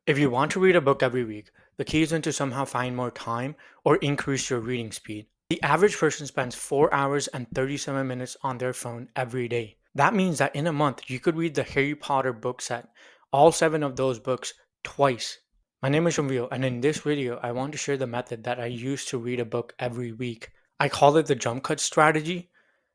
If you want to read a book every week, the key isn't to somehow find more time or increase your reading speed. The average person spends 4 hours and 37 minutes on their phone every day. That means that in a month, you could read the Harry Potter book set, all 7 of those books, twice. My name is Shamweel, and in this video, I want to share the method that I use to read a book every week. I call it the Jumpcut strategy.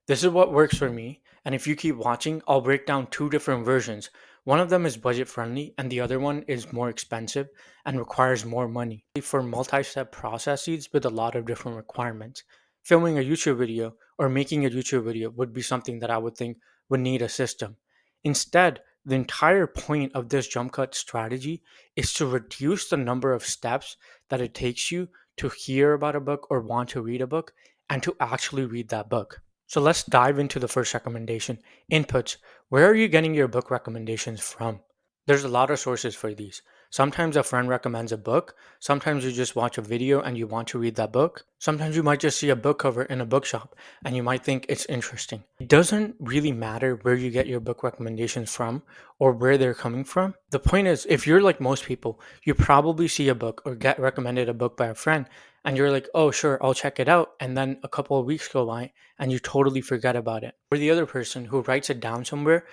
This is what works for me, and if you keep watching, I'll break down two different versions. One of them is budget friendly, and the other one is more expensive and requires more money. For multi step processes with a lot of different requirements, filming a YouTube video or making a YouTube video would be something that I would think would need a system. Instead, the entire point of this jump cut strategy is to reduce the number of steps that it takes you to hear about a book or want to read a book and to actually read that book. So let's dive into the first recommendation, inputs. Where are you getting your book recommendations from? There's a lot of sources for these. Sometimes a friend recommends a book. Sometimes you just watch a video and you want to read that book. Sometimes you might just see a book cover in a bookshop and you might think it's interesting. It doesn't really matter where you get your book recommendations from or where they're coming from. The point is, if you're like most people, you probably see a book or get recommended a book by a friend and you're like, oh, sure, I'll check it out. And then a couple of weeks go by and you totally forget about it. Or the other person who writes it down somewhere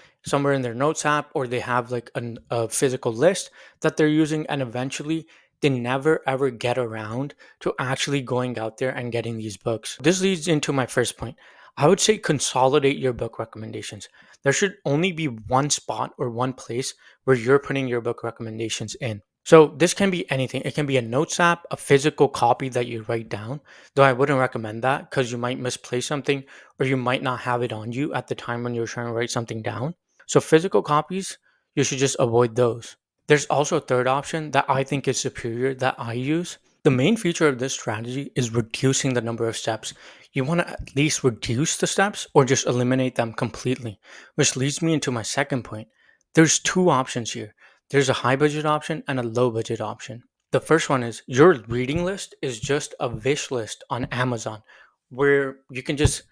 in their notes app, or they have like a physical list that they're using, and eventually they never ever get around to actually going out there and getting these books. This leads into my first point. I would say consolidate your book recommendations. There should only be one spot or one place where you're putting your book recommendations in. So this can be anything. It can be a notes app, a physical copy that you write down, though I wouldn't recommend that because you might misplace something or you might not have it on you at the time when you're trying to write something down. So physical copies, you should just avoid those. There's also a third option that I think is superior that I use. The main feature of this strategy is reducing the number of steps. You want to at least reduce the steps or just eliminate them completely, which leads me into my second point. There's two options here. There's a high budget option and a low budget option. The first one is your reading list is just a wish list on Amazon where you can just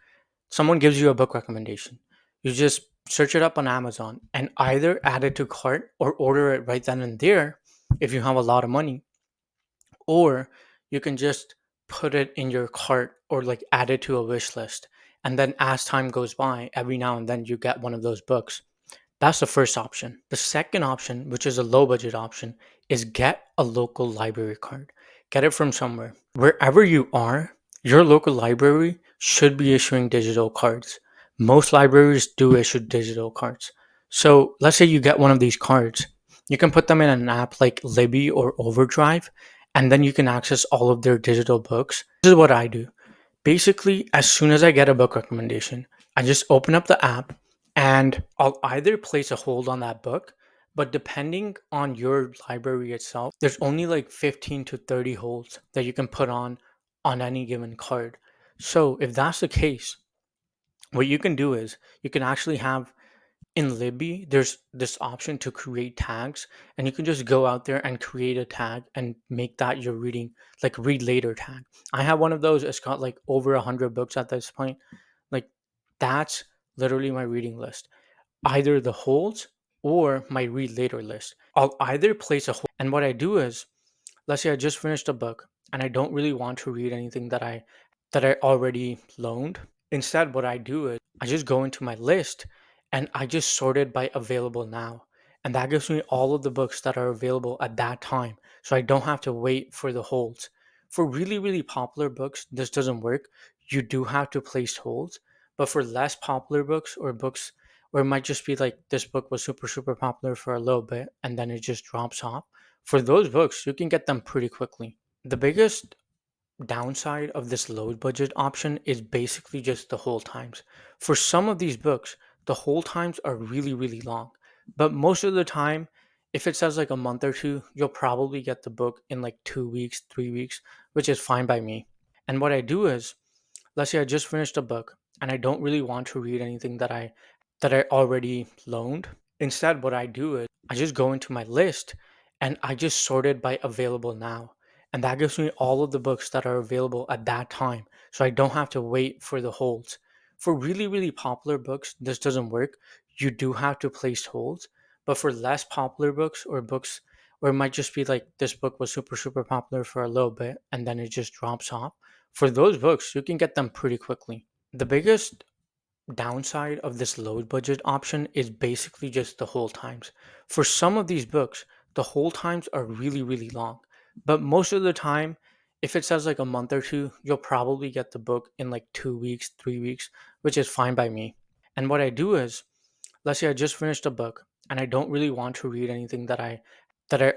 someone gives you a book recommendation. You just search it up on Amazon and either add it to cart or order it right then and there if you have a lot of money, or you can just put it in your cart or like add it to a wish list. And then as time goes by, every now and then you get one of those books. That's the first option. The second option, which is a low budget option, is get a local library card. Get it from somewhere. Wherever you are, your local library should be issuing digital cards. Most libraries do issue digital cards. So let's say you get one of these cards. You can put them in an app like Libby or Overdrive, and then you can access all of their digital books. This is what I do. Basically, as soon as I get a book recommendation, I just open up the app and I'll either place a hold on that book, but depending on your library itself, there's only like 15 to 30 holds that you can put on any given card. So, if that's the case, what you can do is you can actually have in Libby, there's this option to create tags, and you can just go out there and create a tag and make that your reading, like read later tag. I have one of those. It's got like over 100 books at this point. Like that's literally my reading list, either the holds or my read later list. I'll either place a hold, and what I do is, let's say I just finished a book and I don't really want to read anything that I already loaned. Instead, what I do is I just go into my list and I just sort it by available now. And that gives me all of the books that are available at that time. So I don't have to wait for the holds. For really, really popular books, this doesn't work. You do have to place holds. But for less popular books or books where it might just be like this book was super, super popular for a little bit and then it just drops off, for those books, you can get them pretty quickly. The biggest downside of this low budget option is basically just the hold times. For some of these books, the hold times are really, really long. But most of the time, if it says like a month or two, you'll probably get the book in like 2 weeks, 3 weeks, which is fine by me. And what I do is, let's say I just finished a book and I don't really want to read anything that I already loaned. Instead, what I do is I just go into my list and I just sort it by available now. And that gives me all of the books that are available at that time. So I don't have to wait for the holds. For really, really popular books, this doesn't work. You do have to place holds. But for less popular books or books or it might just be like this book was super, super popular for a little bit and then it just drops off. For those books, you can get them pretty quickly. The biggest downside of this low budget option is basically just the hold times. For some of these books, the hold times are really, really long. But most of the time, if it says like a month or two, you'll probably get the book in like 2 weeks, 3 weeks, which is fine by me. And what I do is, let's say I just finished a book and I don't really want to read anything that I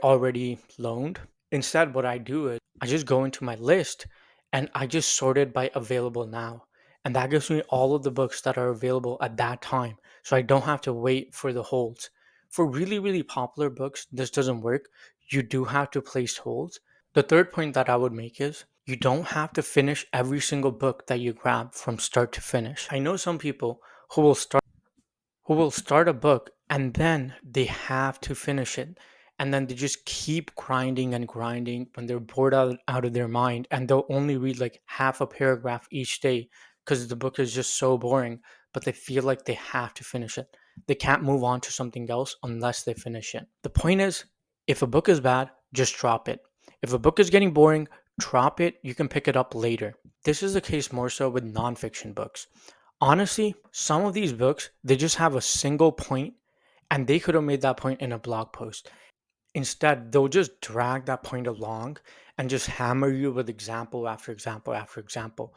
already loaned. Instead, what I do is I just go into my list and I just sort it by available now. And that gives me all of the books that are available at that time. So I don't have to wait for the holds. For really, really popular books, this doesn't work. You do have to place holds. The third point that I would make is you don't have to finish every single book that you grab from start to finish. I know some people who will start a book and then they have to finish it. And then they just keep grinding and grinding when they're bored out of their mind. And they'll only read like half a paragraph each day because the book is just so boring, but they feel like they have to finish it. They can't move on to something else unless they finish it. The point is, if a book is bad, just drop it. If a book is getting boring, drop it. You can pick it up later. This is the case more so with nonfiction books. Honestly, some of these books, they just have a single point and they could have made that point in a blog post. Instead, they'll just drag that point along and just hammer you with example after example after example.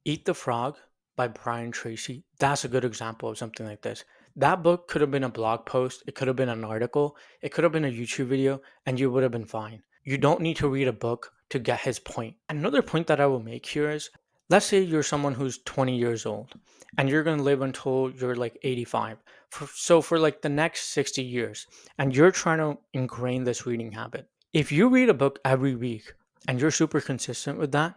Eat the Frog by Brian Tracy. That's a good example of something like this. That book could have been a blog post, it could have been an article, it could have been a YouTube video, and you would have been fine. You don't need to read a book to get his point. Another point that I will make here is, let's say you're someone who's 20 years old and you're going to live until you're like 85. So for like the next 60 years, and you're trying to ingrain this reading habit. If you read a book every week and you're super consistent with that,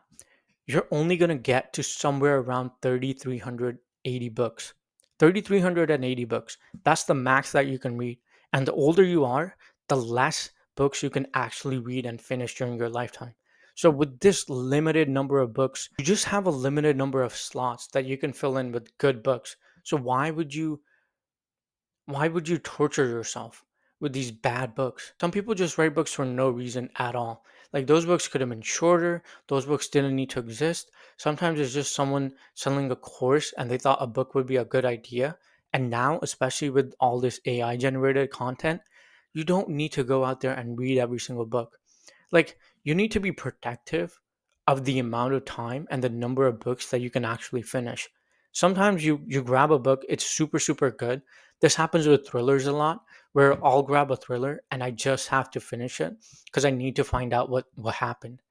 you're only going to get to somewhere around 3,380 books. 3,380 books. That's the max that you can read. And the older you are, the less books you can actually read and finish during your lifetime. So, with this limited number of books, you just have a limited number of slots that you can fill in with good books. So, why would you torture yourself with these bad books? Some people just write books for no reason at all. Like those books could have been shorter, those books didn't need to exist. Sometimes it's just someone selling a course and they thought a book would be a good idea. And now, especially with all this AI generated content, you don't need to go out there and read every single book. Like you need to be protective of the amount of time and the number of books that you can actually finish. Sometimes you grab a book, it's super super good. This happens with thrillers a lot, where I'll grab a thriller and I just have to finish it because I need to find out what happened.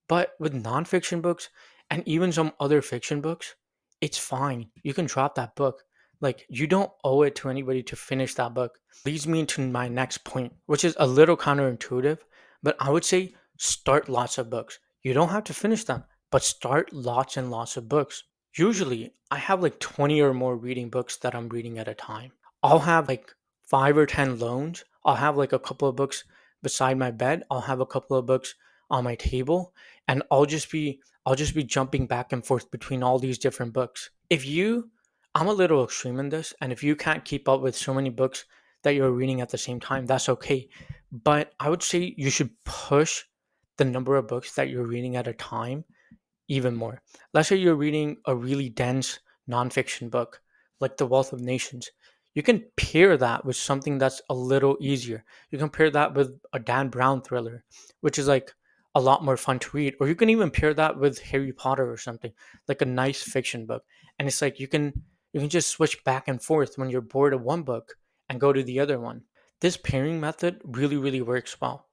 But with nonfiction books and even some other fiction books, it's fine. You can drop that book. Like, you don't owe it to anybody to finish that book. Leads me into my next point, which is a little counterintuitive, but I would say start lots of books. You don't have to finish them, but start lots and lots of books. Usually, I have like 20 or more reading books that I'm reading at a time. I'll have like 5 or 10 loans. I'll have like a couple of books beside my bed. I'll have a couple of books on my table and I'll just be jumping back and forth between all these different books. If you I'm a little extreme in this, and if you can't keep up with so many books that you're reading at the same time, that's okay. But I would say you should push the number of books that you're reading at a time even more. Let's say you're reading a really dense nonfiction book like The Wealth of Nations. You can pair that with something that's a little easier. You can pair that with a Dan Brown thriller, which is like a lot more fun to read. Or you can even pair that with Harry Potter or something, like a nice fiction book. And it's like you can just switch back and forth when you're bored of one book and go to the other one. This pairing method really, really works well.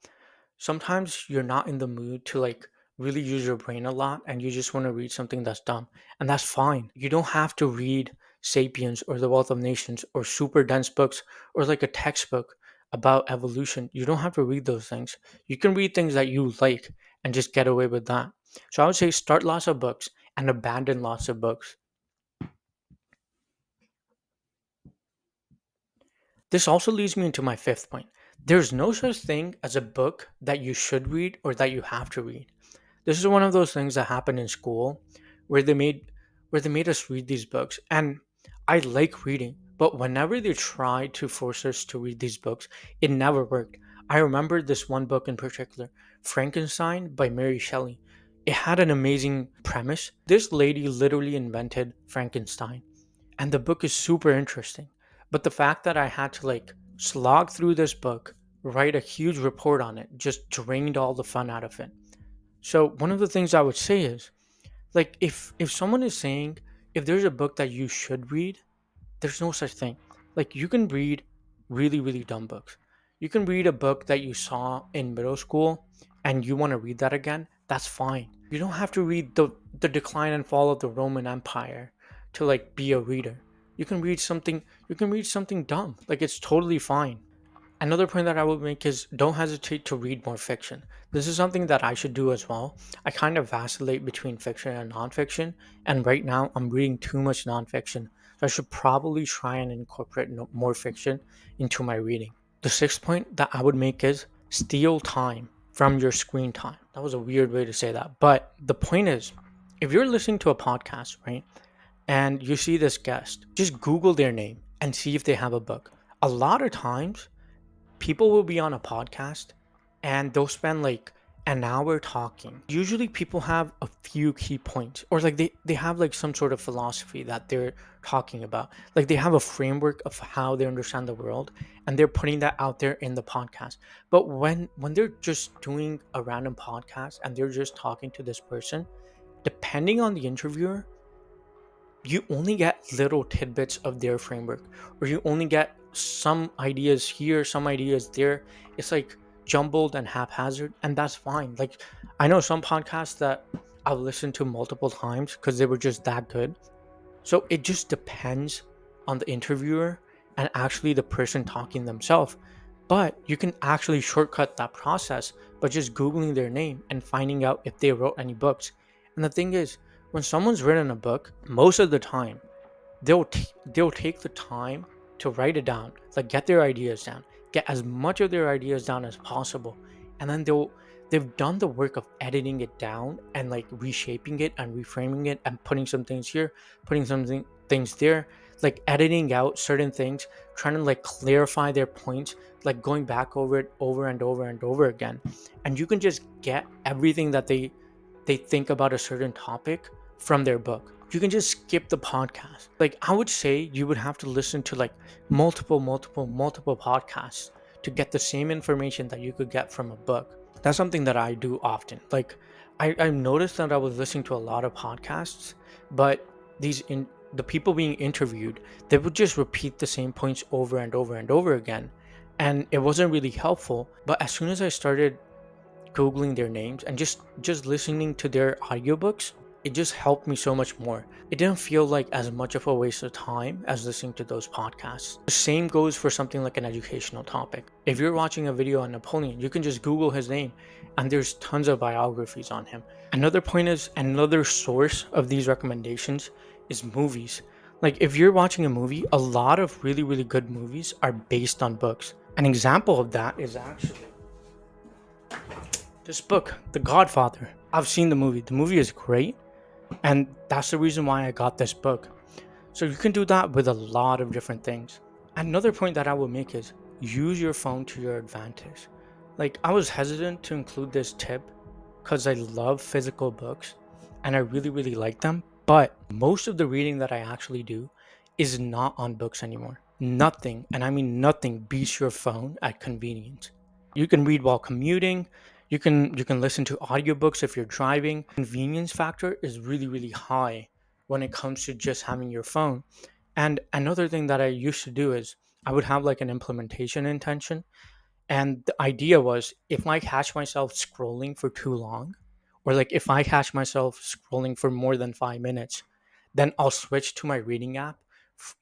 Sometimes you're not in the mood to like really use your brain a lot and you just want to read something that's dumb, and that's fine. You don't have to read Sapiens or The Wealth of Nations or super dense books or like a textbook about evolution. You don't have to read those things. You can read things that you like and just get away with that. So I would say start lots of books and abandon lots of books. This also leads me into my fifth point. There's no such thing as a book that you should read or that you have to read. This is one of those things that happened in school where they made us read these books, and I like reading, but whenever they tried to force us to read these books, it never worked. I remember this one book in particular, Frankenstein by Mary Shelley. It had an amazing premise. This lady literally invented Frankenstein, and the book is super interesting. But the fact that I had to like slog through this book, write a huge report on it, just drained all the fun out of it. So one of the things I would say is like if someone is saying if there's a book that you should read, there's no such thing. Like you can read really dumb books. You can read a book that you saw in middle school and you want to read that again. That's fine. You don't have to read the decline and fall of the Roman Empire to like be a reader. You can read something dumb. Like it's totally fine. Another point that I would make is don't hesitate to read more fiction. This is something that I should do as well. I kind of vacillate between fiction and nonfiction, and right now I'm reading too much nonfiction. So I should probably try and incorporate more fiction into my reading. The sixth point that I would make is steal time from your screen time. That was a weird way to say that. But the point is, if you're listening to a podcast, right, and you see this guest, just Google their name and see if they have a book. A lot of times, people will be on a podcast and they'll spend like an hour talking. Usually people have a few key points or like they have like some sort of philosophy that they're talking about. Like they have a framework of how they understand the world and they're putting that out there in the podcast. But when they're just doing a random podcast and they're just talking to this person, depending on the interviewer, you only get little tidbits of their framework, or you only get some ideas here, some ideas there. It's like jumbled and haphazard, and that's fine. Like, I know some podcasts that I've listened to multiple times because they were just that good. So it just depends on the interviewer and actually the person talking themselves. But you can actually shortcut that process by just Googling their name and finding out if they wrote any books. And the thing is, when someone's written a book, most of the time they'll take the time to write it down, like get their ideas down, get as much of their ideas down as possible, and then they've done the work of editing it down and like reshaping it and reframing it and putting some things here, putting something things there, like editing out certain things, trying to like clarify their points, like going back over it over and over and over again. And you can just get everything that they think about a certain topic from their book. You can just skip the podcast. Like I would say you would have to listen to like multiple podcasts to get the same information that you could get from a book. That's something that I do often. Like I noticed that I was listening to a lot of podcasts, but the people being interviewed, they would just repeat the same points over and over and over again. And it wasn't really helpful. But as soon as I started googling their names and just listening to their audiobooks, it just helped me so much more. It didn't feel like as much of a waste of time as listening to those podcasts. The same goes for something like an educational topic. If you're watching a video on Napoleon, you can just Google his name and there's tons of biographies on him. Another point is another source of these recommendations is movies. Like if you're watching a movie, a lot of really good movies are based on books. An example of that is actually this book, The Godfather. I've seen the movie. The movie is great, and that's the reason why I got this book. So you can do that with a lot of different things. Another point that I will make is use your phone to your advantage. Like I was hesitant to include this tip because I love physical books and I really like them, but most of the reading that I actually do is not on books anymore. Nothing, and I mean nothing, beats your phone at convenience. You can read while commuting, you can listen to audiobooks if you're driving. Convenience factor is really high when it comes to just having your phone. And another thing that I used to do is I would have like an implementation intention, and the idea was if I catch myself scrolling for too long, or like if I catch myself scrolling for more than 5 minutes, then I'll switch to my reading app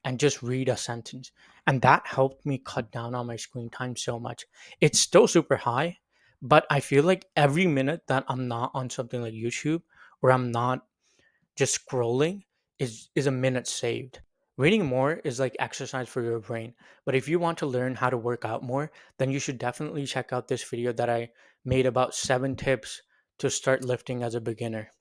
and just read a sentence. And that helped me cut down on my screen time so much. It's still super high, but I feel like every minute that I'm not on something like YouTube or I'm not just scrolling is a minute saved. Reading more is like exercise for your brain. But if you want to learn how to work out more, then you should definitely check out this video that I made about 7 tips to start lifting as a beginner.